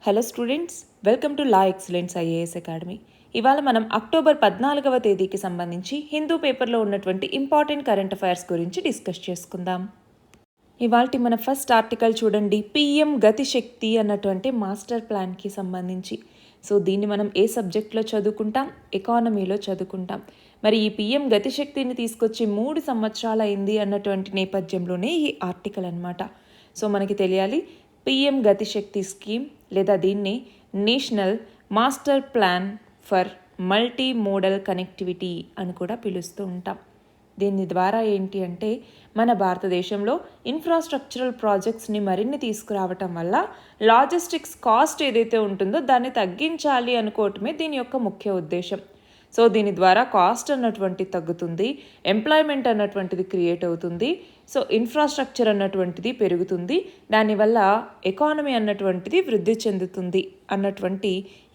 Hello students, welcome to law excellence IAS academy. ఇవాళ మనం October 14వ తేదీకి సంబంధించి హిందూ పేపర్లో ఉన్నటువంటి ఇంపార్టెంట్ కరెంట్ అఫైర్స్ గురించి డిస్కస్ చేసుకుందాం. ఇవాళ మన ఫస్ట్ ఆర్టికల్ చూడండి, పిఎం గతిశక్తి అన్నటువంటి మాస్టర్ ప్లాన్కి సంబంధించి. సో దీన్ని మనం ఏ సబ్జెక్ట్లో చదువుకుంటాం? ఎకానమీలో చదువుకుంటాం. మరి ఈ పిఎం గతిశక్తిని తీసుకొచ్చి 3 సంవత్సరాలు అయింది అన్నటువంటి నేపథ్యంలోనే ఈ ఆర్టికల్ అన్నమాట. సో మనకి తెలియాలి, పిఎం గతిశక్తి స్కీమ్ లేదా దీన్ని national master plan for multi modal connectivity అని కూడా పిలుస్తూ ఉంటాం. దీని ద్వారా ఏంటి అంటే మన భారతదేశంలో ఇన్ఫ్రాస్ట్రక్చరల్ ప్రాజెక్ట్స్ని మరిన్ని తీసుకురావటం వల్ల లాజిస్టిక్స్ కాస్ట్ ఏదైతే ఉంటుందో దాన్ని తగ్గించాలి అనుకోవటమే దీని యొక్క ముఖ్య ఉద్దేశం. సో దీని ద్వారా కాస్ట్ అన్నటువంటి తగ్గుతుంది, ఎంప్లాయ్మెంట్ అన్నటువంటిది క్రియేట్ అవుతుంది, సో ఇన్ఫ్రాస్ట్రక్చర్ అన్నటువంటిది పెరుగుతుంది, దానివల్ల ఎకానమీ అన్నటువంటిది వృద్ధి చెందుతుంది అన్నటువంటి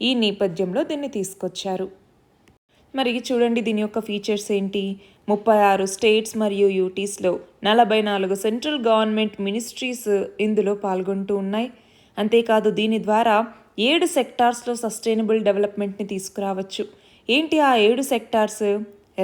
ఈ నేపథ్యంలో దీన్ని తీసుకొచ్చారు. మరి చూడండి, దీని యొక్క ఫీచర్స్ ఏంటి? 36 స్టేట్స్ మరియు యూటీస్లో 44 సెంట్రల్ గవర్నమెంట్ మినిస్ట్రీస్ ఇందులో పాల్గొంటూ ఉన్నాయి. అంతేకాదు దీని ద్వారా 7 సెక్టార్స్లో సస్టైనబుల్ డెవలప్మెంట్ని తీసుకురావచ్చు. ఏంటి ఆ 7 sectors?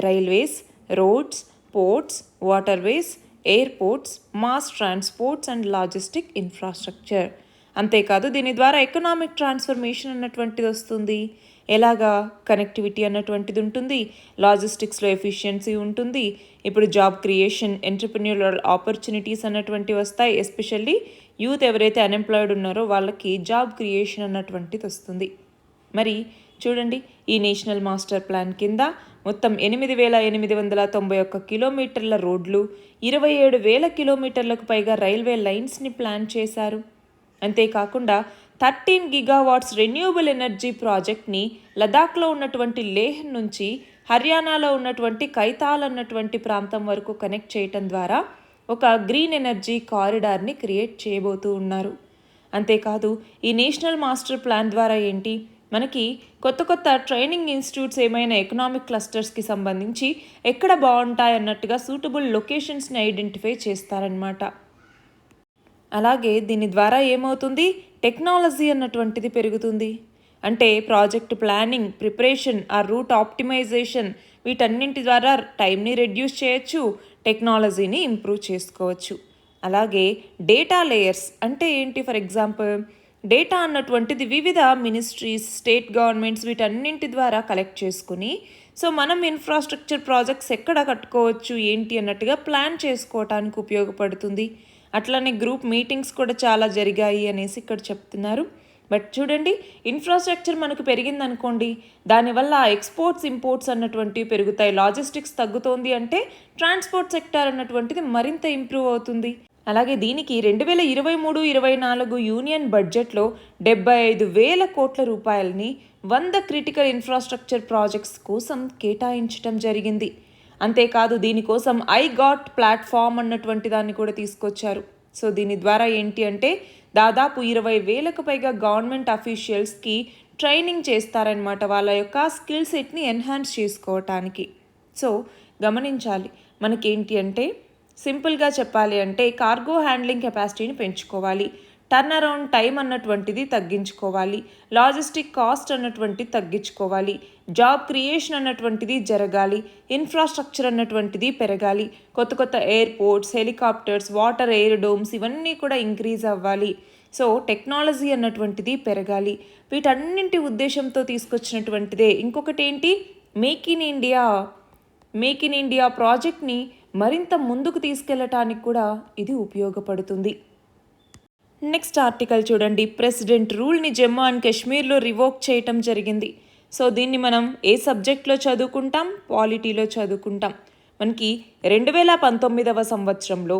Railways, roads, ports, waterways, airports, mass transports and logistic infrastructure. అంతేకాదు దీని ద్వారా ఎకనామిక్ ట్రాన్స్ఫర్మేషన్ అన్నటువంటిది వస్తుంది. ఎలాగా? కనెక్టివిటీ అన్నటువంటిది ఉంటుంది, లాజిస్టిక్స్లో ఎఫిషియన్సీ ఉంటుంది, ఇప్పుడు జాబ్ క్రియేషన్, ఎంటర్ప్రెన్యూరల్ ఆపర్చునిటీస్ అన్నటువంటివి వస్తాయి. ఎస్పెషల్లీ యూత్ ఎవరైతే అన్ఎంప్లాయిడ్ ఉన్నారో వాళ్ళకి జాబ్ క్రియేషన్ అన్నటువంటిది వస్తుంది. మరి చూడండి, ఈ నేషనల్ మాస్టర్ ప్లాన్ కింద మొత్తం 8,891 కిలోమీటర్ల రోడ్లు, 27,000 కిలోమీటర్లకు పైగా రైల్వే లైన్స్ని ప్లాన్ చేశారు. అంతేకాకుండా 13 గిగావాట్స్ రెన్యూవబుల్ ఎనర్జీ ప్రాజెక్ట్ని లదాఖ్లో ఉన్నటువంటి లేహ్ నుంచి హర్యానాలో ఉన్నటువంటి కైతాల్ అన్నటువంటి ప్రాంతం వరకు కనెక్ట్ చేయటం ద్వారా ఒక గ్రీన్ ఎనర్జీ కారిడార్ని క్రియేట్ చేయబోతూ ఉన్నారు. అంతేకాదు ఈ నేషనల్ మాస్టర్ ప్లాన్ ద్వారా ఏంటి, మనకి కొత్త ట్రైనింగ్ ఇన్స్టిట్యూట్స్ ఏమైనా ఎకనామిక్ క్లస్టర్స్కి సంబంధించి ఎక్కడ బాగుంటాయి అన్నట్టుగా సూటబుల్ లొకేషన్స్ని ఐడెంటిఫై చేస్తారనమాట. అలాగే దీని ద్వారా ఏమవుతుంది, టెక్నాలజీ అన్నటువంటిది పెరుగుతుంది. అంటే ప్రాజెక్ట్ ప్లానింగ్, ప్రిపరేషన్, ఆ రూట్ ఆప్టిమైజేషన్, వీటన్నింటి ద్వారా టైంని రెడ్యూస్ చేయొచ్చు, టెక్నాలజీని ఇంప్రూవ్ చేసుకోవచ్చు. అలాగే డేటా లేయర్స్ అంటే ఏంటి? ఫర్ ఎగ్జాంపుల్ డేటా అన్నటువంటిది వివిధ మినిస్ట్రీస్, స్టేట్ గవర్నమెంట్స్ వీటన్నింటి ద్వారా కలెక్ట్ చేసుకుని సో మనం ఇన్ఫ్రాస్ట్రక్చర్ ప్రాజెక్ట్స్ ఎక్కడ కట్టుకోవచ్చు ఏంటి అన్నట్టుగా ప్లాన్ చేసుకోవటానికి ఉపయోగపడుతుంది. అట్లనే గ్రూప్ మీటింగ్స్ కూడా చాలా జరిగాయి అనేసి ఇక్కడ చెప్తున్నారు. బట్ చూడండి, ఇన్ఫ్రాస్ట్రక్చర్ మనకు పెరిగిందనుకోండి, దానివల్ల ఎక్స్పోర్ట్స్, ఇంపోర్ట్స్ అన్నటువంటివి పెరుగుతాయి. లాజిస్టిక్స్ తగ్గుతోంది అంటే ట్రాన్స్పోర్ట్ సెక్టార్ అన్నటువంటిది మరింత ఇంప్రూవ్ అవుతుంది. అలాగే దీనికి 2023-24 యూనియన్ బడ్జెట్లో 75,000 కోట్ల రూపాయలని 100 క్రిటికల్ ఇన్ఫ్రాస్ట్రక్చర్ ప్రాజెక్ట్స్ కోసం కేటాయించడం జరిగింది. అంతేకాదు దీనికోసం ఐగాట్ ప్లాట్ఫామ్ అన్నటువంటి దాన్ని కూడా తీసుకొచ్చారు. సో దీని ద్వారా ఏంటి అంటే దాదాపు 20,000కు పైగా గవర్నమెంట్ అఫీషియల్స్కి ట్రైనింగ్ చేస్తారనమాట, వాళ్ళ యొక్క స్కిల్ సెట్ని ఎన్హాన్స్ చేసుకోవటానికి. సో గమనించాలి, మనకేంటి అంటే సింపుల్గా చెప్పాలి అంటే కార్గో హ్యాండ్లింగ్ కెపాసిటీని పెంచుకోవాలి, టర్న్ అరౌండ్ టైం అన్నటువంటిది తగ్గించుకోవాలి, లాజిస్టిక్ కాస్ట్ అన్నటువంటిది తగ్గించుకోవాలి, జాబ్ క్రియేషన్ అన్నటువంటిది జరగాలి, ఇన్ఫ్రాస్ట్రక్చర్ అన్నటువంటిది పెరగాలి, కొత్త airports, helicopters, water air domes ఇవన్నీ కూడా ఇంక్రీజ్ అవ్వాలి. సో టెక్నాలజీ అన్నటువంటిది పెరగాలి. వీటన్నింటి ఉద్దేశంతో తీసుకొచ్చినటువంటిదే ఇంకొకటి ఏంటి, మేక్ ఇన్ ఇండియా ప్రాజెక్ట్ని మరింత ముందుకు తీసుకెళ్లటానికి కూడా ఇది ఉపయోగపడుతుంది. నెక్స్ట్ ఆర్టికల్ చూడండి, ప్రెసిడెంట్ రూల్ని జమ్మూ అండ్ కాశ్మీర్లో రివోక్ చేయటం జరిగింది. సో దీన్ని మనం ఏ సబ్జెక్ట్లో చదువుకుంటాం? పాలిటీలో చదువుకుంటాం. మనకి 2019వ సంవత్సరంలో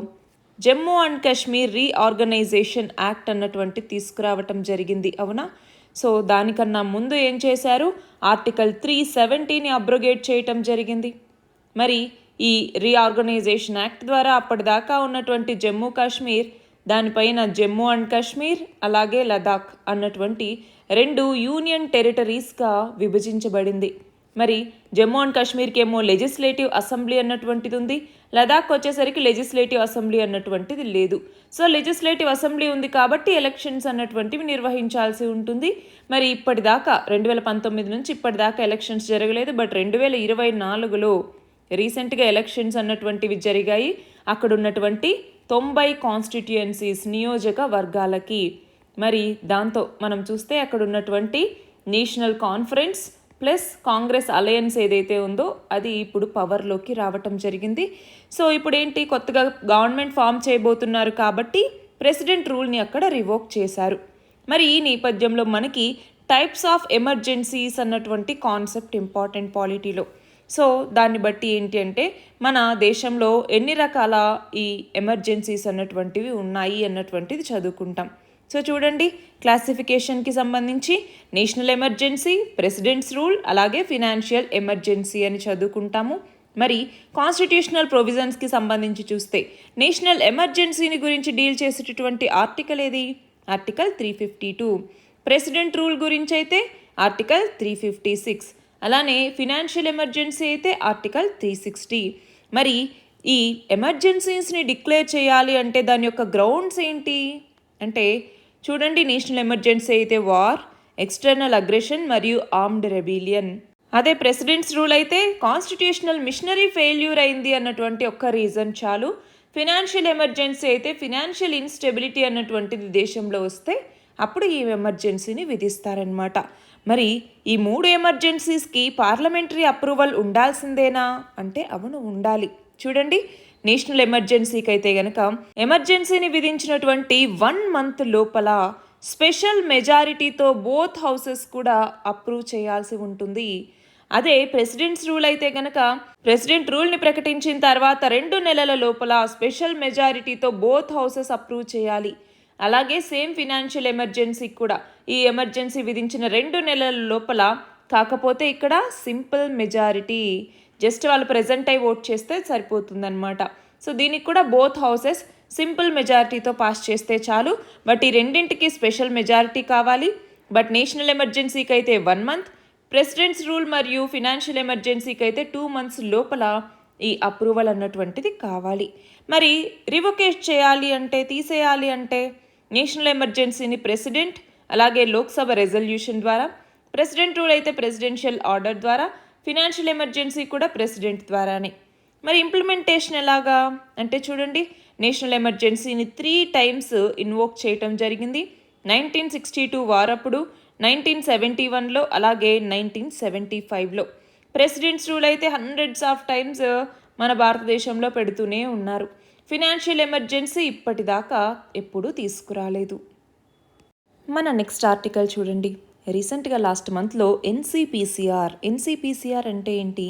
Jammu and Kashmir reorganisation act అన్నటువంటి తీసుకురావటం జరిగింది, అవునా? సో దానికన్నా ముందు ఏం చేశారు, ఆర్టికల్ 370ని అబ్రోగేట్ చేయటం జరిగింది. మరి ఈ రీఆర్గనైజేషన్ యాక్ట్ ద్వారా అప్పటిదాకా ఉన్నటువంటి జమ్మూ కాశ్మీర్, దానిపైన జమ్మూ అండ్ కాశ్మీర్ అలాగే లదాఖ్ అన్నటువంటి 2 యూనియన్ టెరిటరీస్గా విభజించబడింది. మరి జమ్మూ అండ్ కాశ్మీర్కి ఏమో లెజిస్లేటివ్ అసెంబ్లీ అన్నటువంటిది ఉంది, లదాఖ్ వచ్చేసరికి లెజిస్లేటివ్ అసెంబ్లీ అన్నటువంటిది లేదు. సో లెజిస్లేటివ్ అసెంబ్లీ ఉంది కాబట్టి ఎలక్షన్స్ అన్నటువంటివి నిర్వహించాల్సి ఉంటుంది. మరి ఇప్పటిదాకా 2019 నుంచి ఇప్పటిదాకా ఎలక్షన్స్ జరగలేదు. బట్ 2024లో రీసెంట్గా ఎలక్షన్స్ అన్నటువంటివి జరిగాయి. అక్కడ ఉన్నటువంటి 90 కాన్స్టిట్యుయెన్సీస్ నియోజకవర్గాలకి. మరి దాంతో మనం చూస్తే అక్కడ ఉన్నటువంటి national conference plus Congress alliance ఏదైతే ఉందో అది ఇప్పుడు పవర్లోకి రావటం జరిగింది. సో ఇప్పుడు ఏంటి, కొత్తగా గవర్నమెంట్ ఫామ్ చేయబోతున్నారు కాబట్టి ప్రెసిడెంట్ రూల్ని అక్కడ రివోక్ చేశారు. మరి ఈ నేపథ్యంలో మనకి టైప్స్ ఆఫ్ ఎమర్జెన్సీస్ అన్నటువంటి కాన్సెప్ట్ ఇంపార్టెంట్ పాలిటీలో. సో దాన్ని బట్టి ఏంటి అంటే మన దేశంలో ఎన్ని రకాల ఈ ఎమర్జెన్సీస్ అన్నటువంటివి ఉన్నాయి అన్నటువంటిది చదువుకుంటాం. సో చూడండి, క్లాసిఫికేషన్కి సంబంధించి నేషనల్ ఎమర్జెన్సీ, ప్రెసిడెంట్స్ రూల్, అలాగే ఫినాన్షియల్ ఎమర్జెన్సీ అని చదువుకుంటాము. మరి కాన్స్టిట్యూషనల్ ప్రొవిజన్స్కి సంబంధించి చూస్తే నేషనల్ ఎమర్జెన్సీని గురించి డీల్ చేసేటటువంటి ఆర్టికల్ ఏది? ఆర్టికల్ 352. ప్రెసిడెంట్ రూల్ గురించి అయితే ఆర్టికల్ 356. అలానే ఫినాన్షియల్ ఎమర్జెన్సీ అయితే ఆర్టికల్ 360. మరి ఈ ఎమర్జెన్సీస్ని డిక్లేర్ చేయాలి అంటే దాని యొక్క గ్రౌండ్స్ ఏంటి అంటే చూడండి, నేషనల్ ఎమర్జెన్సీ అయితే వార్, ఎక్స్టర్నల్ అగ్రెషన్ మరియు ఆర్మ్డ్ రెబిలియన్. అదే ప్రెసిడెంట్స్ రూల్ అయితే కాన్స్టిట్యూషనల్ మిషనరీ ఫెయిల్యూర్ అయింది అన్నటువంటి ఒక్క రీజన్ చాలు. ఫినాన్షియల్ ఎమర్జెన్సీ అయితే ఫినాన్షియల్ ఇన్స్టెబిలిటీ అన్నటువంటిది దేశంలో వస్తే అప్పుడు ఈ ఎమర్జెన్సీని విధిస్తారనమాట. మరి ఈ 3 ఎమర్జెన్సీస్కి పార్లమెంటరీ అప్రూవల్ ఉండాల్సిందేనా అంటే అవును, ఉండాలి. చూడండి, నేషనల్ ఎమర్జెన్సీకి అయితే గనక ఎమర్జెన్సీని విధించినటువంటి 1 month లోపల స్పెషల్ మెజారిటీతో బోత్ హౌసెస్ కూడా అప్రూవ్ చేయాల్సి ఉంటుంది. అదే ప్రెసిడెంట్స్ రూల్ అయితే గనక ప్రెసిడెంట్ రూల్ని ప్రకటించిన తర్వాత 2 నెలల లోపల స్పెషల్ మెజారిటీతో బోత్ హౌసెస్ అప్రూవ్ చేయాలి. అలాగే సేమ్ ఫినాన్షియల్ ఎమర్జెన్సీ కూడా ఈ ఎమర్జెన్సీ విధించిన 2 నెలల లోపల, కాకపోతే ఇక్కడ సింపుల్ మెజారిటీ, జస్ట్ వాళ్ళు ప్రెజెంట్ అయి ఓట్ చేస్తే సరిపోతుందన్నమాట. సో దీనికి కూడా బోత్ హౌసెస్ సింపుల్ మెజారిటీతో పాస్ చేస్తే చాలు. బట్ ఈ రెండింటికి స్పెషల్ మెజారిటీ కావాలి. బట్ నేషనల్ ఎమర్జెన్సీకి అయితే 1 month, ప్రెసిడెంట్స్ రూల్ మరియు ఫినాన్షియల్ ఎమర్జెన్సీకి అయితే 2 months లోపల ఈ అప్రూవల్ అన్నటువంటిది కావాలి. మరి రివోకేట్ చేయాలి అంటే, తీసేయాలి అంటే నేషనల్ ఎమర్జెన్సీని ప్రెసిడెంట్ అలాగే లోక్సభ రెజల్యూషన్ ద్వారా, ప్రెసిడెంట్ రూల్ అయితే ప్రెసిడెన్షియల్ ఆర్డర్ ద్వారా, ఫినాన్షియల్ ఎమర్జెన్సీ కూడా ప్రెసిడెంట్ ద్వారానే. మరి ఇంప్లిమెంటేషన్ ఎలాగా అంటే చూడండి, నేషనల్ ఎమర్జెన్సీని 3 times ఇన్వోక్ చేయటం జరిగింది. 1962 వారప్పుడు, 1971లో, అలాగే 1975లో. ప్రెసిడెంట్స్ రూల్ అయితే hundreds of times మన భారతదేశంలో పెడుతూనే ఉన్నారు. ఫినాన్షియల్ ఎమర్జెన్సీ ఇప్పటిదాకా ఎప్పుడూ తీసుకురాలేదు. మన నెక్స్ట్ ఆర్టికల్ చూడండి, రీసెంట్గా లాస్ట్ మంత్లో ఎన్సిపిసిఆర్ అంటే ఏంటి?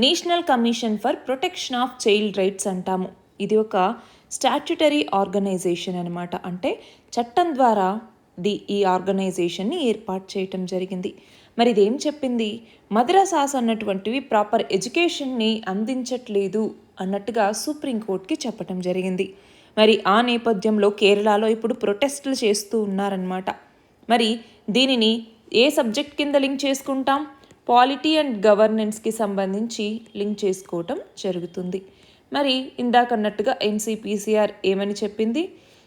National commission for protection of child rights అంటాము. ఇది ఒక స్టాట్యుటరీ ఆర్గనైజేషన్ అనమాట. అంటే చట్టం ద్వారా ఈ ఆర్గనైజేషన్ని ఏర్పాటు చేయటం జరిగింది. మరి ఇదేం చెప్పింది? మద్రసాస్ అన్నటువంటివి ప్రాపర్ ఎడ్యుకేషన్ని అందించట్లేదు అన్నట్టుగా సుప్రీంకోర్టుకి చెప్పటం జరిగింది. మరి ఆ నేపథ్యంలో కేరళలో ఇప్పుడు ప్రొటెస్టులు చేస్తూ ఉన్నారనమాట. మరి దీనిని ఏ సబ్జెక్ట్ కింద లింక్ చేసుకుంటాం? పాలిటీ అండ్ గవర్నెన్స్కి సంబంధించి లింక్ చేసుకోవటం జరుగుతుంది. మరి ఇందాకన్నట్టుగా ఎన్సిపిసిఆర్ ఏమని చెప్పింది?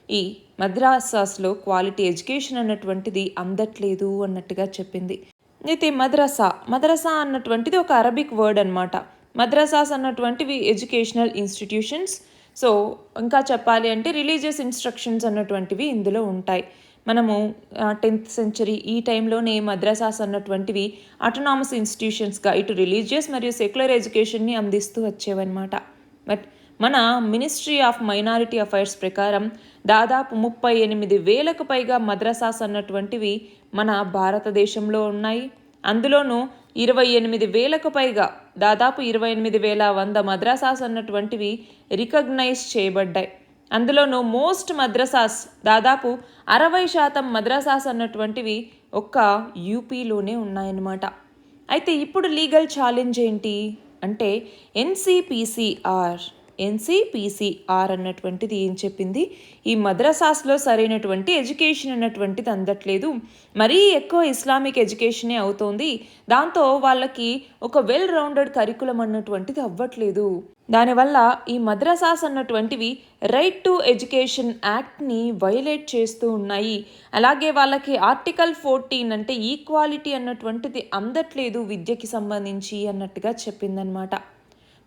ఈ మద్రాసాస్లో క్వాలిటీ ఎడ్యుకేషన్ అన్నటువంటిది అందట్లేదు అన్నట్టుగా చెప్పింది. అయితే మద్రసా అన్నటువంటిది ఒక అరబిక్ వర్డ్ అనమాట. Madrasas అన్నటువంటివి educational institutions. సో ఇంకా చెప్పాలి అంటే రిలీజియస్ ఇన్స్ట్రక్షన్స్ అన్నటువంటివి ఇందులో ఉంటాయి. మనము 10th century ఈ టైంలోనే మద్రసాస్ అన్నటువంటివి ఆటోనామస్ ఇన్స్టిట్యూషన్స్గా ఇటు రిలీజియస్ మరియు సెక్యులర్ ఎడ్యుకేషన్ని అందిస్తూ వచ్చేవన్నమాట. బట్ మన మినిస్ట్రీ ఆఫ్ మైనారిటీ అఫైర్స్ ప్రకారం దాదాపు 38,000కు పైగా మద్రసాస్ అన్నటువంటివి మన భారతదేశంలో ఉన్నాయి. అందులోనూ 28,000కు పైగా, దాదాపు 28,100 మద్రసాస్ అన్నటువంటివి రికగ్నైజ్ చేయబడ్డాయి. అందులోనూ మోస్ట్ మద్రసాస్, దాదాపు 60% మద్రసాస్ అన్నటువంటివి ఒక్క యూపీలోనే ఉన్నాయన్నమాట. అయితే ఇప్పుడు లీగల్ ఛాలెంజ్ ఏంటి అంటే ఎన్సిపిసిఆర్ ఎన్సిపిసిఆర్ అన్నటువంటిది ఏం చెప్పింది, ఈ మద్రసాస్లో సరైనటువంటి ఎడ్యుకేషన్ అన్నటువంటిది అందట్లేదు, మరీ ఎక్కువ ఇస్లామిక్ ఎడ్యుకేషనే అవుతోంది, దాంతో వాళ్ళకి ఒక వెల్ రౌండెడ్ కరికులం అన్నటువంటిది అవ్వట్లేదు, దానివల్ల ఈ madrasas అన్నటువంటివి right to education యాక్ట్ని violate చేస్తూ ఉన్నాయి, అలాగే వాళ్ళకి ఆర్టికల్ 14 అంటే ఈక్వాలిటీ అన్నటువంటిది అందట్లేదు విద్యకి సంబంధించి అన్నట్టుగా చెప్పిందనమాట.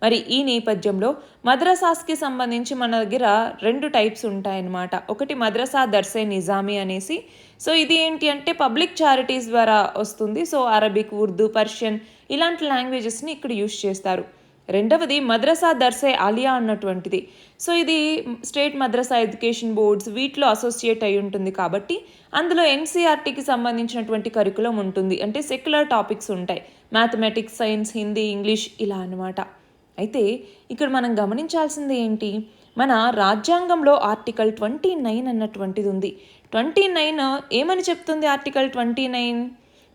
మరి ఈ నేపథ్యంలో మద్రసాస్కి సంబంధించి మన దగ్గర 2 టైప్స్ ఉంటాయన్నమాట. ఒకటి మద్రసా దర్సే నిజామీ అనేసి, సో ఇది ఏంటి అంటే పబ్లిక్ చారిటీస్ ద్వారా వస్తుంది, సో అరబిక్, ఉర్దూ, పర్షియన్ ఇలాంటి లాంగ్వేజెస్ని ఇక్కడ యూస్ చేస్తారు. రెండవది మద్రసా దర్సే ఆలియా అన్నటువంటిది, సో ఇది స్టేట్ మద్రసా ఎడ్యుకేషన్ బోర్డ్స్ వీటిలో అసోసియేట్ అయి ఉంటుంది కాబట్టి అందులో ఎన్సీఆర్టీకి సంబంధించినటువంటి కరికులం ఉంటుంది, అంటే సెక్యులర్ టాపిక్స్ ఉంటాయి, మ్యాథమెటిక్స్, సైన్స్, హిందీ, ఇంగ్లీష్ ఇలా అన్నమాట. అయితే ఇక్కడ మనం గమనించాల్సింది ఏంటి, మన రాజ్యాంగంలో ఆర్టికల్ 29 అన్నటువంటిది ఉంది. 29 ఏమని చెప్తుంది? ఆర్టికల్ 29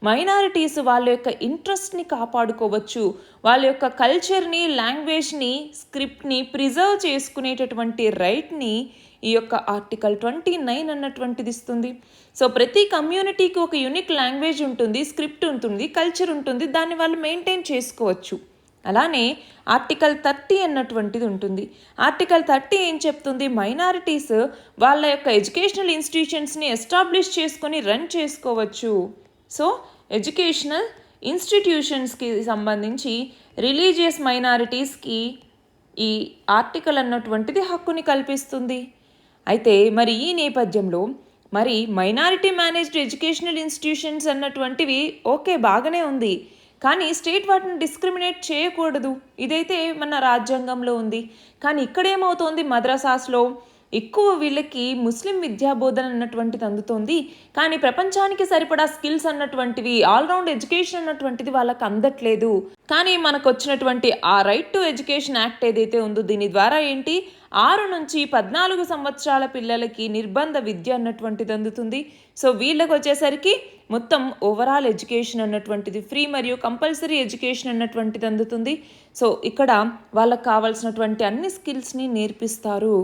మైనారిటీస్ వాళ్ళ యొక్క ఇంట్రెస్ట్ని కాపాడుకోవచ్చు, వాళ్ళ యొక్క కల్చర్ని, లాంగ్వేజ్ని, స్క్రిప్ట్ని ప్రిజర్వ్ చేసుకునేటటువంటి రైట్ని ఈ యొక్క ఆర్టికల్ 29 అన్నటువంటిది ఇస్తుంది. సో ప్రతి కమ్యూనిటీకి ఒక యూనిక్ లాంగ్వేజ్ ఉంటుంది, స్క్రిప్ట్ ఉంటుంది, కల్చర్ ఉంటుంది, దాన్ని వాళ్ళు మెయింటైన్ చేసుకోవచ్చు. అలానే ఆర్టికల్ 30 అన్నటువంటిది ఉంటుంది. ఆర్టికల్ 30 ఏం చెప్తుంది? మైనారిటీస్ వాళ్ళ యొక్క ఎడ్యుకేషనల్ ఇన్స్టిట్యూషన్స్ని ఎస్టాబ్లిష్ చేసుకొని రన్ చేసుకోవచ్చు. సో ఎడ్యుకేషనల్ ఇన్స్టిట్యూషన్స్కి సంబంధించి రిలీజియస్ మైనారిటీస్కి ఈ ఆర్టికల్ అన్నటువంటిది హక్కుని కల్పిస్తుంది. అయితే మరి ఈ నేపథ్యంలో మరి మైనారిటీ మేనేజ్డ్ ఎడ్యుకేషనల్ ఇన్స్టిట్యూషన్స్ అన్నటువంటివి ఓకే బాగానే ఉంది, కానీ స్టేట్ వాటిని డిస్క్రిమినేట్ చేయకూడదు, ఇదైతే మన రాజ్యాంగంలో ఉంది. కానీ ఇక్కడేమవుతోంది, మద్రసాస్లో ఎక్కువ వీళ్ళకి ముస్లిం విద్యాబోధన అన్నటువంటిది అందుతోంది, కానీ ప్రపంచానికి సరిపడా స్కిల్స్ అన్నటువంటివి, ఆల్రౌండ్ ఎడ్యుకేషన్ అన్నటువంటిది వాళ్ళకి అందట్లేదు. కానీ మనకు వచ్చినటువంటి ఆ రైట్ టు ఎడ్యుకేషన్ యాక్ట్ ఏదైతే ఉందో దీని ద్వారా ఏంటి, 6 నుంచి 14 సంవత్సరాల పిల్లలకి నిర్బంధ విద్య అన్నటువంటిది అందుతుంది. సో వీళ్ళకి వచ్చేసరికి మొత్తం ఓవరాల్ ఎడ్యుకేషన్ అన్నటువంటిది ఫ్రీ మరియు కంపల్సరీ ఎడ్యుకేషన్ అన్నటువంటిది అందుతుంది. సో ఇక్కడ వాళ్ళకి కావాల్సినటువంటి అన్ని స్కిల్స్ని నేర్పిస్తారు.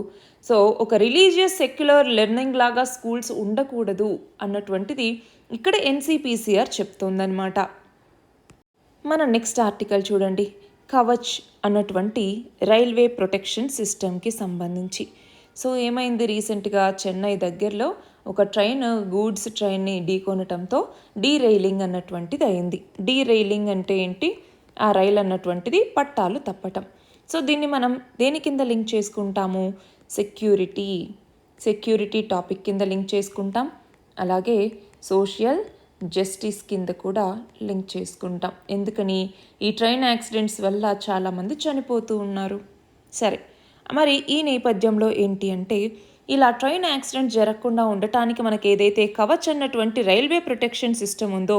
సో ఒక రిలీజియస్ సెక్యులర్ లెర్నింగ్ లాగా స్కూల్స్ ఉండకూడదు అన్నటువంటిది ఇక్కడ ఎన్సిపిసిఆర్ చెప్తోందనమాట. మన నెక్స్ట్ ఆర్టికల్ చూడండి, కవచ్ అన్నటువంటి రైల్వే ప్రొటెక్షన్ సిస్టమ్కి సంబంధించి. సో ఏమైంది, రీసెంట్గా చెన్నై దగ్గరలో ఒక ట్రైన్ గూడ్స్ ట్రైన్ని ఢీకొనటంతో డీరైలింగ్ అన్నటువంటిది అయింది. డీరైలింగ్ అంటే ఏంటి, ఆ రైలు అన్నటువంటిది పట్టాలు తప్పటం. సో దీన్ని మనం దేని కింద లింక్ చేసుకుంటాము, సెక్యూరిటీ టాపిక్ కింద లింక్ చేసుకుంటాం, అలాగే సోషల్ జస్టిస్ కింద కూడా లింక్ చేసుకుంటాం. ఎందుకని, ఈ ట్రైన్ యాక్సిడెంట్స్ వల్ల చాలామంది చనిపోతూ ఉన్నారు. సరే, మరి ఈ నేపథ్యంలో ఏంటి అంటే, ఇలా ట్రైన్ యాక్సిడెంట్ జరగకుండా ఉండటానికి మనకి ఏదైతే కవచ్ అన్నటువంటి రైల్వే ప్రొటెక్షన్ సిస్టమ్ ఉందో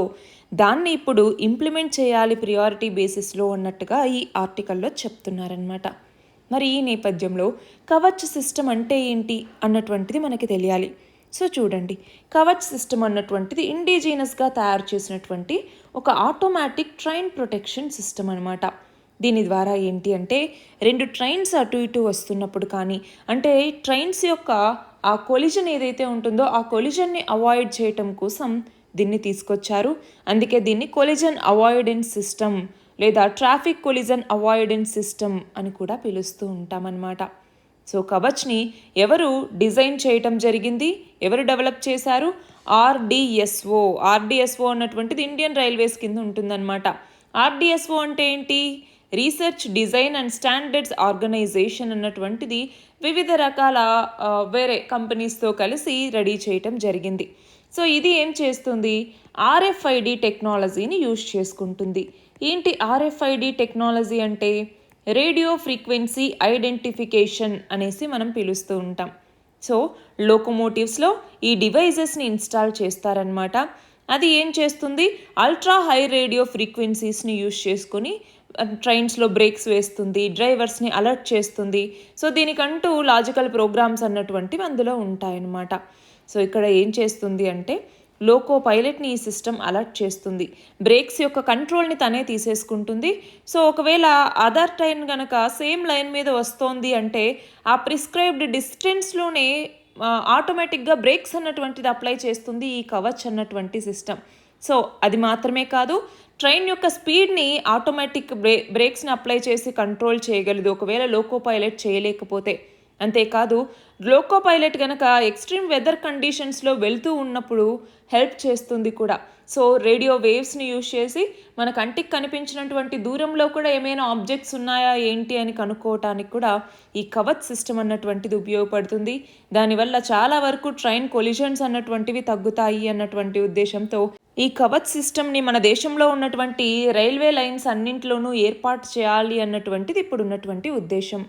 దాన్ని ఇప్పుడు ఇంప్లిమెంట్ చేయాలి ప్రియారిటీ బేసిస్లో అన్నట్టుగా ఈ ఆర్టికల్లో చెప్తున్నారనమాట. మరి ఈ నేపథ్యంలో కవచ్ సిస్టమ్ అంటే ఏంటి అన్నటువంటిది మనకి తెలియాలి. సో చూడండి, కవచ్ సిస్టమ్ అన్నటువంటిది ఇండిజినస్గా తయారు చేసినటువంటి ఒక ఆటోమేటిక్ ట్రైన్ ప్రొటెక్షన్ సిస్టమ్ అనమాట. దీని ద్వారా ఏంటి అంటే, 2 ట్రైన్స్ అటు ఇటు వస్తున్నప్పుడు కానీ, అంటే ట్రైన్స్ యొక్క ఆ కొలిజన్ ఏదైతే ఉంటుందో ఆ కొలిజన్ని అవాయిడ్ చేయటం కోసం దీన్ని తీసుకొచ్చారు. అందుకే దీన్ని కొలిజన్ అవాయిడెన్స్ సిస్టమ్ లేదా ట్రాఫిక్ కొలిజన్ అవాయిడెన్స్ సిస్టమ్ అని కూడా పిలుస్తూ ఉంటామన్నమాట. సో కవచ్ని ఎవరు డిజైన్ చేయటం జరిగింది, ఎవరు డెవలప్ చేశారు? ఆర్డిఎస్ఓ అన్నటువంటిది ఇండియన్ రైల్వేస్ కింద ఉంటుందన్నమాట. ఆర్డిఎస్ఓ అంటే ఏంటి? Research, design and standards organisation అన్నటువంటిది వివిధ రకాల వేరే కంపెనీస్తో కలిసి రెడీ చేయటం జరిగింది. సో ఇది ఏం చేస్తుంది, ఆర్ఎఫ్ఐడి టెక్నాలజీని యూజ్ చేసుకుంటుంది. ఏంటి ఆర్ఎఫ్ఐడి టెక్నాలజీ అంటే? రేడియో ఫ్రీక్వెన్సీ ఐడెంటిఫికేషన్ అనేసి మనం పిలుస్తూ ఉంటాం. సో లోకోమోటివ్స్లో ఈ డివైజెస్ని ఇన్స్టాల్ చేస్తారనమాట. అది ఏం చేస్తుంది, అల్ట్రా హై రేడియో ఫ్రీక్వెన్సీస్ని యూజ్ చేసుకుని ట్రైన్స్లో బ్రేక్స్ వేస్తుంది, డ్రైవర్స్ని అలర్ట్ చేస్తుంది. సో దీనికంటూ లాజికల్ ప్రోగ్రామ్స్ అన్నటువంటివి అందులో ఉంటాయన్నమాట. సో ఇక్కడ ఏం చేస్తుంది అంటే, లోకో పైలట్ని ఈ సిస్టమ్ అలర్ట్ చేస్తుంది. బ్రేక్స్ యొక్క కంట్రోల్ని తనే తీసేసుకుంటుంది. సో ఒకవేళ అదర్ ట్రైన్ కనుక సేమ్ లైన్ మీద వస్తోంది అంటే ఆ ప్రిస్క్రైబ్డ్ డిస్టెన్స్లోనే ఆటోమేటిక్గా బ్రేక్స్ అన్నటువంటిది అప్లై చేస్తుంది ఈ కవచ్ అన్నటువంటి సిస్టమ్. సో అది మాత్రమే కాదు, ట్రైన్ యొక్క స్పీడ్ని ఆటోమేటిక్ బ్రేక్స్ని అప్లై చేసి కంట్రోల్ చేయగలదు ఒకవేళ లోకో పైలట్ చేయలేకపోతే. అంతేకాదు లోకో పైలట్ కనుక ఎక్స్ట్రీమ్ వెదర్ కండిషన్స్లో వెళ్తూ ఉన్నప్పుడు హెల్ప్ చేస్తుంది కూడా. సో రేడియో వేవ్స్ని యూజ్ చేసి మన కంటికి కనిపించినటువంటి దూరంలో కూడా ఏమైనా ఆబ్జెక్ట్స్ ఉన్నాయా ఏంటి అని కనుక్కోవటానికి కూడా ఈ కవచ్ సిస్టమ్ అన్నటువంటిది ఉపయోగపడుతుంది. దానివల్ల చాలా వరకు ట్రైన్ కొలిజన్స్ అన్నటువంటివి తగ్గుతాయి అన్నటువంటి ఉద్దేశంతో ఈ కవచ్ సిస్టమ్ని మన దేశంలో ఉన్నటువంటి రైల్వే లైన్స్ అన్నింటిలోనూ ఏర్పాటు చేయాలి అన్నటువంటిది ఇప్పుడున్నటువంటి ఉద్దేశం.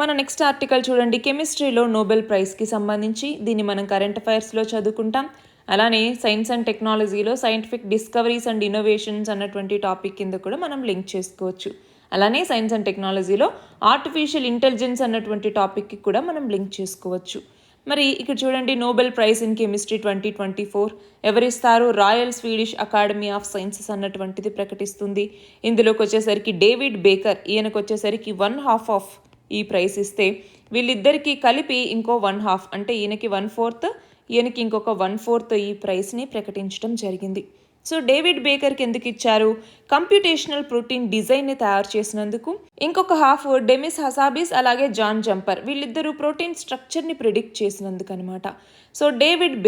మన నెక్స్ట్ ఆర్టికల్ చూడండి, కెమిస్ట్రీలో నోబెల్ ప్రైజ్కి సంబంధించి. దీన్ని మనం కరెంట్ అఫైర్స్లో చదువుకుంటాం. అలానే సైన్స్ అండ్ టెక్నాలజీలో సైంటిఫిక్ డిస్కవరీస్ అండ్ ఇన్నోవేషన్స్ అన్నటువంటి టాపిక్ కింద కూడా మనం లింక్ చేసుకోవచ్చు. అలానే సైన్స్ అండ్ టెక్నాలజీలో ఆర్టిఫిషియల్ ఇంటెలిజెన్స్ అన్నటువంటి టాపిక్కి కూడా మనం లింక్ చేసుకోవచ్చు. మరి ఇక్కడ చూడండి, నోబెల్ ప్రైజ్ ఇన్ కెమిస్ట్రీ 2024 ఎవరిస్తారు? Royal Swedish academy of sciences అన్నటువంటిది ప్రకటిస్తుంది. ఇందులోకి వచ్చేసరికి డేవిడ్ బేకర్, ఈయనకు వచ్చేసరికి 1/2 ఆఫ్ ఈ ప్రైజ్ ఇస్తే వీళ్ళిద్దరికీ కలిపి ఇంకో 1/2 అంటే ఈయనకి 1/4, ఈయనకి ఇంకొక 1/4 ఈ ప్రైజ్ని ప్రకటించడం జరిగింది. సో డేవిడ్ బేకర్కి ఎందుకు ఇచ్చారు? కంప్యూటేషనల్ ప్రోటీన్ డిజైన్ని తయారు చేసినందుకు. ఇంకొక 1/2 డెమిస్ హసాబిస్ అలాగే జాన్ జంపర్, వీళ్ళిద్దరూ ప్రోటీన్ స్ట్రక్చర్ని ప్రిడిక్ట్ చేసినందుకు అనమాట. సో డేవిడ్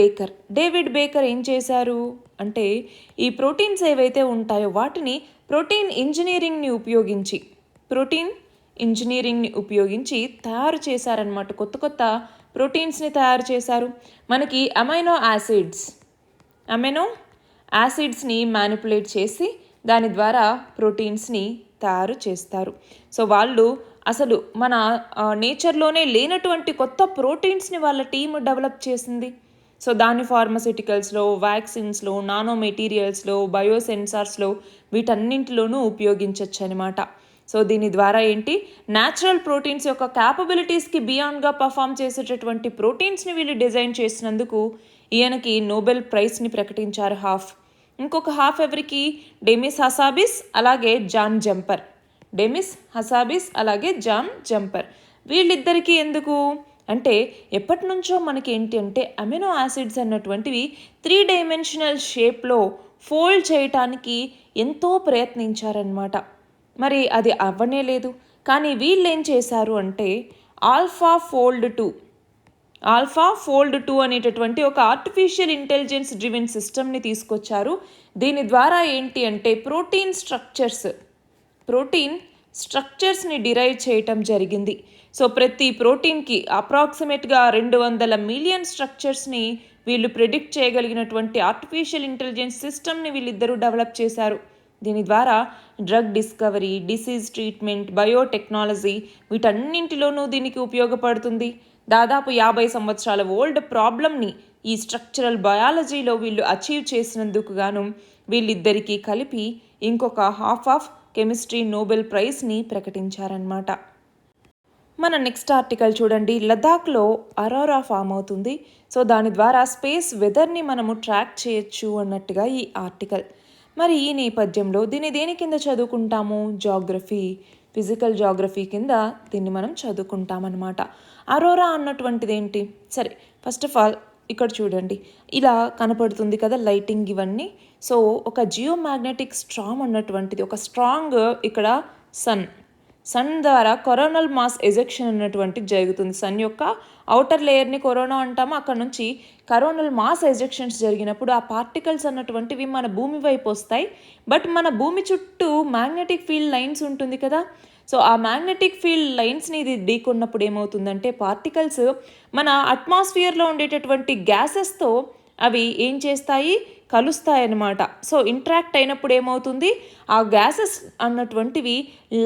బేకర్ ఏం చేశారు అంటే ఈ ప్రోటీన్స్ ఏవైతే ఉంటాయో వాటిని ప్రోటీన్ ఇంజనీరింగ్ని ఉపయోగించి తయారు చేశారనమాట. కొత్త ప్రోటీన్స్ని తయారు చేశారు. మనకి అమైనో యాసిడ్స్ని మ్యానిపులేట్ చేసి దాని ద్వారా ప్రోటీన్స్ని తయారు చేస్తారు. సో వాళ్ళు అసలు మన నేచర్లోనే లేనటువంటి కొత్త ప్రోటీన్స్ని వాళ్ళ టీమ్ డెవలప్ చేసింది. సో దాని ఫార్మస్యూటికల్స్లో, వ్యాక్సిన్స్లో, నానో మెటీరియల్స్లో, బయోసెన్సార్స్లో వీటన్నింటిలోనూ ఉపయోగించవచ్చు అనమాట. సో దీని ద్వారా ఏంటి, న్యాచురల్ ప్రోటీన్స్ యొక్క క్యాపబిలిటీస్కి బియాండ్గా పర్ఫామ్ చేసేటటువంటి ప్రోటీన్స్ని వీళ్ళు డిజైన్ చేసినందుకు ఈయనకి నోబెల్ ప్రైజ్ని ప్రకటించారు 1/2. ఇంకొక 1/2 ఎవరికి? డెమిస్ హసాబిస్ అలాగే జాన్ జంపర్. వీళ్ళిద్దరికీ ఎందుకు అంటే ఎప్పటి నుంచో మనకి ఏంటి అంటే అమినో యాసిడ్స్ అన్నటువంటివి 3 డైమెన్షనల్ షేప్లో ఫోల్డ్ చేయటానికి ఎంతో ప్రయత్నించారనమాట. మరి అది అవ్వనే లేదు. కానీ వీళ్ళు ఏం చేశారు అంటే ఆల్ఫా ఫోల్డ్ 2 అనేటటువంటి ఒక ఆర్టిఫిషియల్ ఇంటెలిజెన్స్ డ్రివెన్ సిస్టమ్ని తీసుకొచ్చారు. దీని ద్వారా ఏంటి అంటే ప్రోటీన్ స్ట్రక్చర్స్ని డిరైవ్ చేయటం జరిగింది. సో ప్రతి ప్రోటీన్కి అప్రాక్సిమేట్గా 200 మిలియన్ స్ట్రక్చర్స్ని వీళ్ళు ప్రిడిక్ట్ చేయగలిగినటువంటి ఆర్టిఫిషియల్ ఇంటెలిజెన్స్ సిస్టమ్ని వీళ్ళిద్దరూ డెవలప్ చేశారు. దీని ద్వారా drug discovery, disease treatment, biotechnology వీటన్నింటిలోనూ దీనికి ఉపయోగపడుతుంది. దాదాపు 50 సంవత్సరాల ఓల్డ్ ప్రాబ్లమ్ని ఈ స్ట్రక్చరల్ బయాలజీలో వీళ్ళు అచీవ్ చేసినందుకు గాను వీళ్ళిద్దరికీ కలిపి ఇంకొక 1/2 ఆఫ్ కెమిస్ట్రీ నోబెల్ ప్రైజ్ని ప్రకటించారన్నమాట. మన నెక్స్ట్ ఆర్టికల్ చూడండి, లదాఖ్లో అరోరా ఫామ్ అవుతుంది. సో దాని ద్వారా స్పేస్ వెదర్ని మనము ట్రాక్ చేయొచ్చు అన్నట్టుగా ఈ ఆర్టికల్. మరి ఈ నేపథ్యంలో దీన్ని దేని కింద చదువుకుంటాము? ఫిజికల్ జాగ్రఫీ కింద దీన్ని మనం చదువుకుంటామన్నమాట. అరోరా అన్నటువంటిది ఏంటి? సరే, ఫస్ట్ ఆఫ్ ఆల్ ఇక్కడ చూడండి, ఇలా కనపడుతుంది కదా లైటింగ్ ఇవన్నీ. సో ఒక జియోమాగ్నెటిక్ స్ట్రామ్ అన్నటువంటిది, ఒక స్ట్రాంగ్ ఇక్కడ సన్ ద్వారా కొరోనల్ మాస్ ఎజెక్షన్ అన్నటువంటిది జరుగుతుంది. సన్ యొక్క అవుటర్ లేయర్ని కొరోనా అంటాము. అక్కడ నుంచి కరోనల్ మాస్ ఎజెక్షన్స్ జరిగినప్పుడు ఆ పార్టికల్స్ అన్నటువంటివి మన భూమి వైపు వస్తాయి. బట్ మన భూమి చుట్టూ మ్యాగ్నెటిక్ ఫీల్డ్ లైన్స్ ఉంటుంది కదా. సో ఆ మ్యాగ్నెటిక్ ఫీల్డ్ లైన్స్ని ఇది ఢీకొన్నప్పుడు ఏమవుతుందంటే పార్టికల్స్ మన అట్మాస్ఫియర్లో ఉండేటటువంటి గ్యాసెస్తో అవి ఏం చేస్తాయి? కలుస్తాయన్నమాట. సో ఇంట్రాక్ట్ అయినప్పుడు ఏమవుతుంది? ఆ గ్యాసెస్ అన్నటువంటివి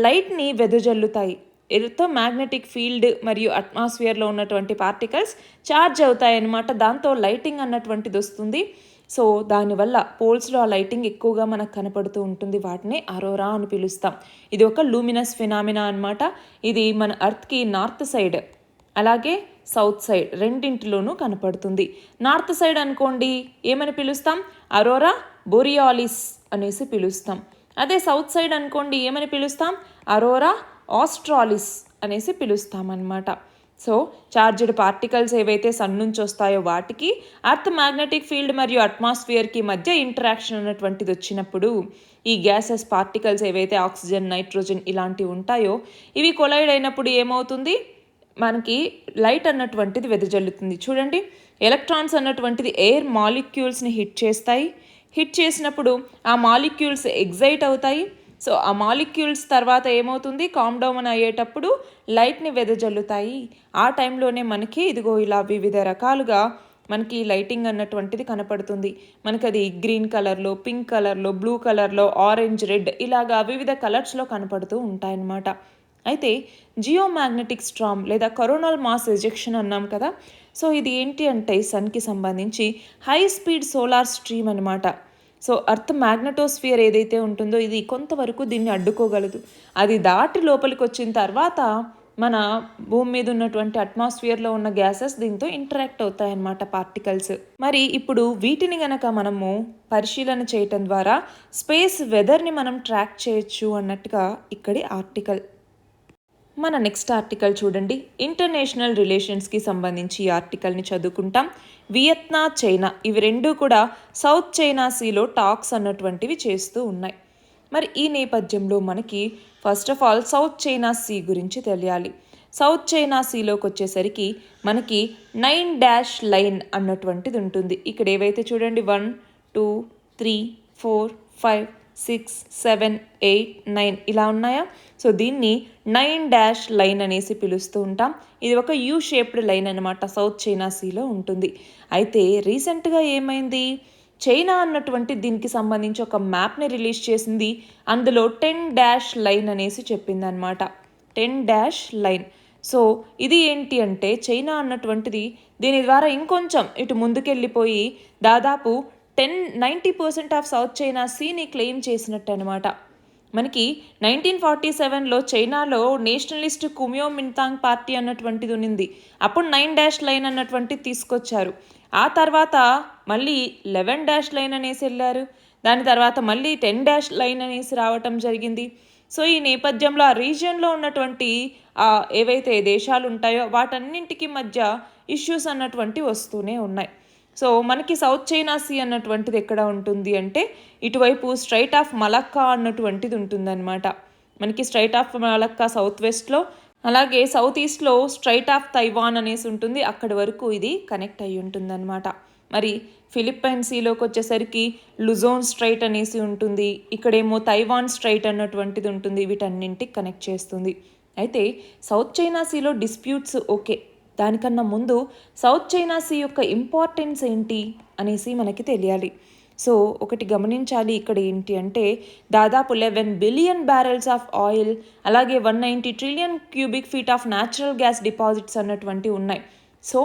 లైట్ని వెదజల్లుతాయి. ఎర్త్ మ్యాగ్నెటిక్ ఫీల్డ్ మరియు అట్మాస్ఫియర్లో ఉన్నటువంటి పార్టికల్స్ ఛార్జ్ అవుతాయన్నమాట. దాంతో లైటింగ్ అన్నటువంటిది వస్తుంది. సో దానివల్ల పోల్స్లో ఆ లైటింగ్ ఎక్కువగా మనకు కనపడుతూ ఉంటుంది. వాటిని అరోరా అని పిలుస్తాం. ఇది ఒక లూమినస్ ఫినామినా అన్నమాట. ఇది మన అర్త్కి నార్త్ సైడ్ అలాగే సౌత్ సైడ్ రెండింటిలోనూ కనపడుతుంది. నార్త్ సైడ్ అనుకోండి ఏమని పిలుస్తాం? అరోరా బోరియాలిస్ అనేసి పిలుస్తాం. అదే సౌత్ సైడ్ అనుకోండి ఏమని పిలుస్తాం? అరోరా ఆస్ట్రాలిస్ అనేసి పిలుస్తాం అన్నమాట. సో చార్జ్డ్ పార్టికల్స్ ఏవైతే సన్ నుంచి వస్తాయో వాటికి అర్త్ మ్యాగ్నెటిక్ ఫీల్డ్ మరియు అట్మాస్ఫియర్కి మధ్య ఇంటరాక్షన్ అన్నటువంటిది వచ్చినప్పుడు ఈ గ్యాసెస్ పార్టికల్స్ ఏవైతే ఆక్సిజన్, నైట్రోజన్ ఇలాంటివి ఉంటాయో ఇవి కొలైడ్ అయినప్పుడు ఏమవుతుంది? మనకి లైట్ అన్నటువంటిది వెదజల్లుతుంది. చూడండి, ఎలక్ట్రాన్స్ అన్నటువంటిది ఎయిర్ మాలిక్యూల్స్ని హిట్ చేస్తాయి. హిట్ చేసినప్పుడు ఆ మాలిక్యూల్స్ ఎగ్జైట్ అవుతాయి. సో ఆ మాలిక్యూల్స్ తర్వాత ఏమవుతుంది? కామ్ డౌన్ అయ్యేటప్పుడు లైట్ని వెదజల్లుతాయి. ఆ టైంలోనే మనకి ఇదిగో ఇలా వివిధ రకాలుగా మనకి లైటింగ్ అన్నటువంటిది కనపడుతుంది. మనకి అది గ్రీన్ కలర్లో, పింక్ కలర్లో, బ్లూ కలర్లో, ఆరెంజ్, రెడ్ ఇలాగా వివిధ కలర్స్లో కనపడుతూ ఉంటాయన్నమాట. అయితే జియోమాగ్నెటిక్ స్ట్రామ్ లేదా కరోనల్ మాస్ ఎజెక్షన్ అన్నాం కదా. సో ఇది ఏంటి అంటే సన్కి సంబంధించి హై స్పీడ్ సోలార్ స్ట్రీమ్ అనమాట. సో అర్త్ మ్యాగ్నెటోస్ఫియర్ ఏదైతే ఉంటుందో ఇది కొంతవరకు దీన్ని అడ్డుకోగలదు. అది దాటి లోపలికి వచ్చిన తర్వాత మన భూమి మీద ఉన్నటువంటి అట్మాస్ఫియర్లో ఉన్న గ్యాసెస్ దీంతో ఇంటరాక్ట్ అవుతాయన్నమాట, పార్టికల్స్. మరి ఇప్పుడు వీటిని గనక మనము పరిశీలన చేయటం ద్వారా స్పేస్ వెదర్ని మనం ట్రాక్ చేయొచ్చు అన్నట్టుగా ఇక్కడి ఆర్టికల్. మన నెక్స్ట్ ఆర్టికల్ చూడండి, ఇంటర్నేషనల్ రిలేషన్స్కి సంబంధించి ఈ ఆర్టికల్ని చదువుకుంటాం. వియత్నాం, చైనా ఇవి రెండూ కూడా సౌత్ చైనా సీలో టాక్స్ అన్నటువంటివి చేస్తూ ఉన్నాయి. మరి ఈ నేపథ్యంలో మనకి first of all south China sea గురించి తెలియాలి. సౌత్ చైనా సీలోకి వచ్చేసరికి మనకి 9 లైన్ అన్నటువంటిది ఉంటుంది. ఇక్కడ ఏవైతే చూడండి 1 2 3 4 5 6 7 8 9 ఇలా ఉన్నాయా? సో దీన్ని 9 లైన్ అనేసి పిలుస్తూ ఉంటాం. ఇది ఒక యూ షేప్డ్ లైన్ అనమాట, సౌత్ చైనా సీలో ఉంటుంది. అయితే రీసెంట్గా ఏమైంది? చైనా అన్నటువంటి దీనికి సంబంధించి ఒక మ్యాప్ని రిలీజ్ చేసింది. అందులో 10 లైన్ అనేసి చెప్పిందనమాట. 10 లైన్. సో ఇది ఏంటి అంటే చైనా అన్నటువంటిది దీని ద్వారా ఇంకొంచెం ఇటు ముందుకెళ్ళిపోయి దాదాపు 90% ఆఫ్ సౌత్ చైనా సీని క్లెయిమ్ చేసినట్టు అనమాట. మనకి 1947లో చైనాలో నేషనలిస్ట్ కుమియో మింతాంగ్ పార్టీ అన్నటువంటిది ఉన్నింది. అప్పుడు 9 లైన్ అన్నటువంటిది తీసుకొచ్చారు. ఆ తర్వాత మళ్ళీ 11 లైన్ అనేసి వెళ్ళారు. దాని తర్వాత మళ్ళీ 10 లైన్ అనేసి రావటం జరిగింది. సో ఈ నేపథ్యంలో ఆ రీజియన్లో ఉన్నటువంటి ఏవైతే దేశాలు ఉంటాయో వాటన్నింటికి మధ్య ఇష్యూస్ అన్నటువంటి వస్తూనే ఉన్నాయి. సో మనకి సౌత్ చైనా సీ అన్నటువంటిది ఎక్కడ ఉంటుంది అంటే ఇటువైపు స్ట్రైట్ ఆఫ్ మలక్కా అన్నటువంటిది ఉంటుందన్నమాట. మనకి స్ట్రైట్ ఆఫ్ మలక్కా సౌత్ వెస్ట్లో, అలాగే సౌత్ ఈస్ట్లో స్ట్రైట్ ఆఫ్ తైవాన్ అనేసి ఉంటుంది. అక్కడి వరకు ఇది కనెక్ట్ అయి ఉంటుందన్నమాట. మరి ఫిలిప్పైన్ సీలోకి వచ్చేసరికి లుజోన్ స్ట్రైట్ అనేసి ఉంటుంది. ఇక్కడేమో తైవాన్ స్ట్రైట్ అన్నటువంటిది ఉంటుంది. వీటన్నింటికి కనెక్ట్ చేస్తుంది. అయితే సౌత్ చైనా సీలో డిస్ప్యూట్స్ ఓకే, దానికన్నా ముందు సౌత్ చైనా సీ యొక్క ఇంపార్టెన్స్ ఏంటి అనేసి మనకి తెలియాలి. సో ఒకటి గమనించాలి, ఇక్కడ ఏంటి అంటే దాదాపు 11 బిలియన్ బ్యారెల్స్ ఆఫ్ ఆయిల్, అలాగే 190 trillion cubic feet of natural gas deposits అన్నటువంటి ఉన్నాయి. సో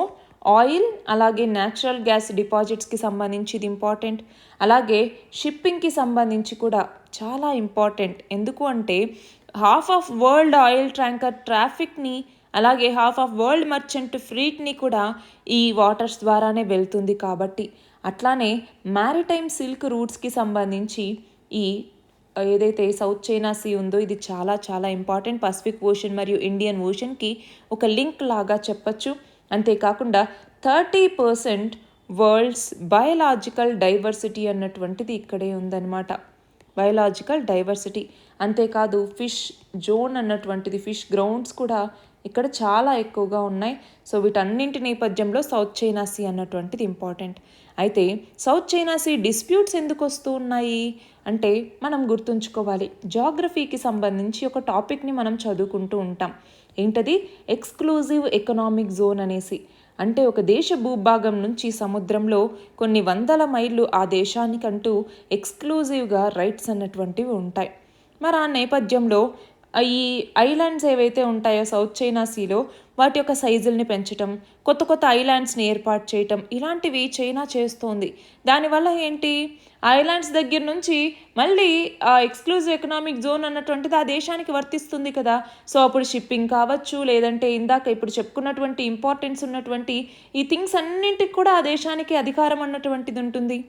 ఆయిల్ అలాగే న్యాచురల్ గ్యాస్ డిపాజిట్స్కి సంబంధించి ఇది ఇంపార్టెంట్. అలాగే షిప్పింగ్కి సంబంధించి కూడా చాలా ఇంపార్టెంట్. ఎందుకు అంటే half of world oil tanker ట్రాఫిక్ని, అలాగే హాఫ్ ఆఫ్ వరల్డ్ మర్చెంట్ ఫ్లీట్ని కూడా ఈ వాటర్స్ ద్వారానే వెళ్తుంది. కాబట్టి అట్లానే మ్యారిటైమ్ సిల్క్ రూట్స్కి సంబంధించి ఈ ఏదైతే సౌత్ చైనా సీ ఉందో ఇది చాలా చాలా ఇంపార్టెంట్. పసిఫిక్ ఓషన్ మరియు ఇండియన్ ఓషన్కి ఒక లింక్ లాగా చెప్పచ్చు. అంతేకాకుండా 30% వరల్డ్స్ బయోలాజికల్ డైవర్సిటీ అన్నటువంటిది ఇక్కడే ఉందన్నమాట. బయోలాజికల్ డైవర్సిటీ అంతేకాదు ఫిష్ జోన్ అన్నటువంటిది, ఫిష్ గ్రౌండ్స్ కూడా ఇక్కడ చాలా ఎక్కువగా ఉన్నాయి. సో వీటన్నింటి నేపథ్యంలో సౌత్ చైనా సీ అన్నటువంటిది ఇంపార్టెంట్. అయితే సౌత్ చైనా సీ డిస్ప్యూట్స్ ఎందుకు వస్తూ ఉన్నాయి అంటే మనం గుర్తుంచుకోవాలి, జాగ్రఫీకి సంబంధించి ఒక టాపిక్ని మనం చదువుకుంటూ ఉంటాం. ఏంటది? ఎక్స్క్లూజివ్ ఎకనామిక్ జోన్ అనేసి. అంటే ఒక దేశ భూభాగం నుంచి సముద్రంలో కొన్ని వందల మైళ్ళు ఆ దేశానికంటూ ఎక్స్క్లూజివ్గా రైట్స్ అన్నటువంటివి ఉంటాయి. మరి ఆ నేపథ్యంలో ఈ ఐలాండ్స్ ఏవైతే ఉంటాయో సౌత్ చైనా సీలో వాటి యొక్క సైజుల్ని పెంచటం, కొత్త కొత్త ఐలాండ్స్ని ఏర్పాటు చేయటం ఇలాంటివి చైనా చేస్తోంది. దానివల్ల ఏంటి, ఐలాండ్స్ దగ్గర నుంచి మళ్ళీ ఆ ఎక్స్క్లూజివ్ ఎకనామిక్ జోన్ అన్నటువంటిది ఆ దేశానికి వర్తిస్తుంది కదా. సో అప్పుడు షిప్పింగ్ కావచ్చు, లేదంటే ఇందాక ఇప్పుడు చెప్పుకున్నటువంటి ఇంపార్టెన్స్ ఉన్నటువంటి ఈ థింగ్స్ అన్నింటికి కూడా ఆ దేశానికి అధికారం అన్నటువంటిది ఉంటుంది.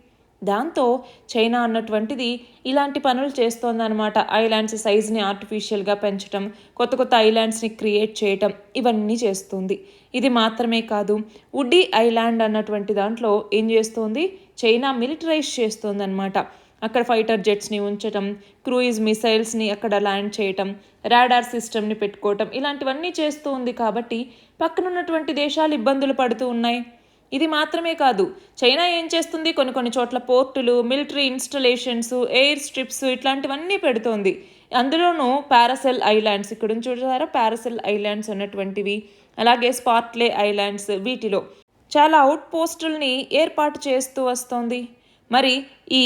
దాంతో చైనా అన్నటువంటిది ఇలాంటి పనులు చేస్తోందనమాట. ఐలాండ్స్ సైజ్ని ఆర్టిఫిషియల్గా పెంచడం, కొత్త కొత్త ఐలాండ్స్ని క్రియేట్ చేయటం ఇవన్నీ చేస్తుంది. ఇది మాత్రమే కాదు, వుడీ ఐలాండ్ అన్నటువంటి దాంట్లో ఏం చేస్తోంది, చైనా మిలిటరైజ్ చేస్తోందనమాట. అక్కడ ఫైటర్ జెట్స్ని ఉంచటం, క్రూయిజ్ మిసైల్స్ని అక్కడ ల్యాండ్ చేయటం, రాడార్ సిస్టమ్ని పెట్టుకోవటం ఇలాంటివన్నీ చేస్తూ ఉంది. కాబట్టి పక్కనున్నటువంటి దేశాలు ఇబ్బందులు పడుతూ ఉన్నాయి. ఇది మాత్రమే కాదు, చైనా ఏం చేస్తుంది, కొన్ని చోట్ల పోర్టులు, మిలిటరీ ఇన్స్టలేషన్స్, ఎయిర్ స్ట్రిప్స్ ఇట్లాంటివన్నీ పెడుతోంది. అందులోనూ పారాసెల్ ఐలాండ్స్, ఇక్కడ చూసారా పారాసెల్ ఐలాండ్స్ అన్నటువంటివి, అలాగే స్పార్ట్లే ఐలాండ్స్, వీటిలో చాలా అవుట్ పోస్టుల్ని ఏర్పాటు చేస్తూ వస్తోంది. మరి ఈ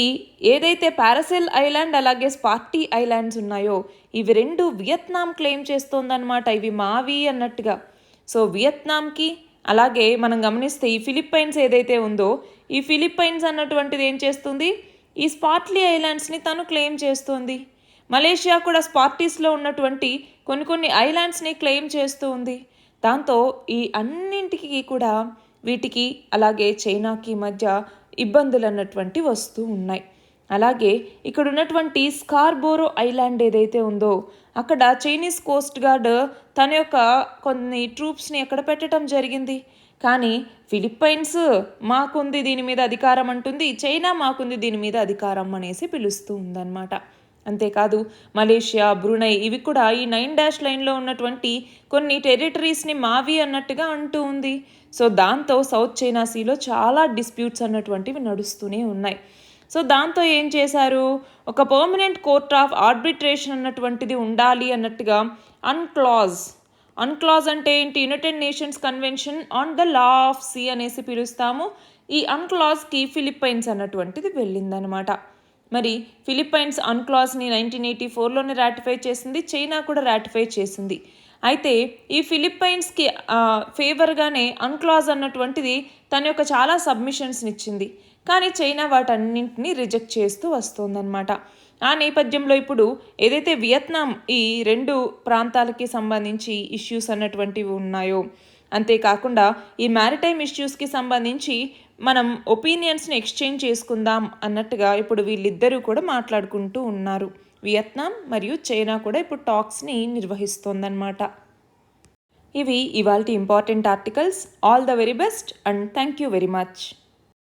ఏదైతే పారాసెల్ ఐలాండ్ అలాగే స్పార్టీ ఐలాండ్స్ ఉన్నాయో ఇవి రెండు వియత్నాం క్లెయిమ్ చేస్తోందన్నమాట. ఇవి మావి అన్నట్టుగా. సో వియత్నాంకి అలాగే మనం గమనిస్తే ఈ ఫిలిప్పైన్స్ ఏదైతే ఉందో ఈ ఫిలిప్పైన్స్ అన్నటువంటిది ఏం చేస్తుంది, ఈ స్పార్ట్లీ ఐలాండ్స్ని తను క్లెయిమ్ చేస్తుంది. మలేషియా కూడా స్పార్టీస్లో ఉన్నటువంటి కొన్ని ఐలాండ్స్ని క్లెయిమ్ చేస్తూ ఉంది. దాంతో ఈ అన్నింటికి కూడా వీటికి అలాగే చైనాకి మధ్య ఇబ్బందులు అన్నటువంటి వస్తూ ఉన్నాయి. అలాగే ఇక్కడ ఉన్నటువంటి స్కార్బోరో ఐలాండ్ ఏదైతే ఉందో అక్కడ చైనీస్ కోస్ట్ గార్డ్ తన యొక్క కొన్ని ట్రూప్స్ని అక్కడ పెట్టడం జరిగింది. కానీ ఫిలిప్పైన్స్ మాకుంది దీని మీద అధికారం అంటుంది, చైనా మాకుంది దీని మీద అధికారం అనేసి పిలుస్తూ ఉందన్నమాట. అంతేకాదు మలేషియా, బ్రూనై ఇవి కూడా ఈ 9 లైన్లో ఉన్నటువంటి కొన్ని టెరిటరీస్ని మావి అన్నట్టుగా అంటూ ఉంది. సో దాంతో సౌత్ చైనా సీలో చాలా డిస్ప్యూట్స్ అన్నటువంటివి నడుస్తూనే ఉన్నాయి. సో దాంతో ఏం చేశారు, ఒక పర్మనెంట్ కోర్ట్ ఆఫ్ ఆర్బిట్రేషన్ అన్నటువంటిది ఉండాలి అన్నట్టుగా అన్క్లాజ్ అంటే ఏంటి, United Nations convention on the law of sea అనేసి పిలుస్తాము. ఈ అన్క్లాజ్కి ఫిలిప్పైన్స్ అన్నటువంటిది వెళ్ళిందనమాట. మరి ఫిలిప్పైన్స్ అన్క్లాజ్ని 1984లోనే రాటిఫై చేసింది, చైనా కూడా రాటిఫై చేసింది. అయితే ఈ ఫిలిప్పైన్స్కి ఫేవర్గానే అన్క్లాజ్ అన్నటువంటిది తన యొక్క చాలా సబ్మిషన్స్ని ఇచ్చింది. కానీ చైనా వాటన్నింటినీ రిజెక్ట్ చేస్తూ వస్తుందన్నమాట. ఆ నేపథ్యంలో ఇప్పుడు ఏదైతే వియత్నాం ఈ 2 ప్రాంతాలకి సంబంధించి ఇష్యూస్ అన్నటువంటివి ఉన్నాయో, అంతేకాకుండా ఈ మ్యారిటైమ్ ఇష్యూస్కి సంబంధించి మనం ఒపీనియన్స్ని ఎక్స్చేంజ్ చేసుకుందాం అన్నట్టుగా ఇప్పుడు వీళ్ళిద్దరూ కూడా మాట్లాడుకుంటూ ఉన్నారు. వియత్నాం మరియు చైనా కూడా ఇప్పుడు టాక్స్ని నిర్వహిస్తోందన్నమాట. ఇవి ఇవాల్టి important articles. All the very best and thank you very much.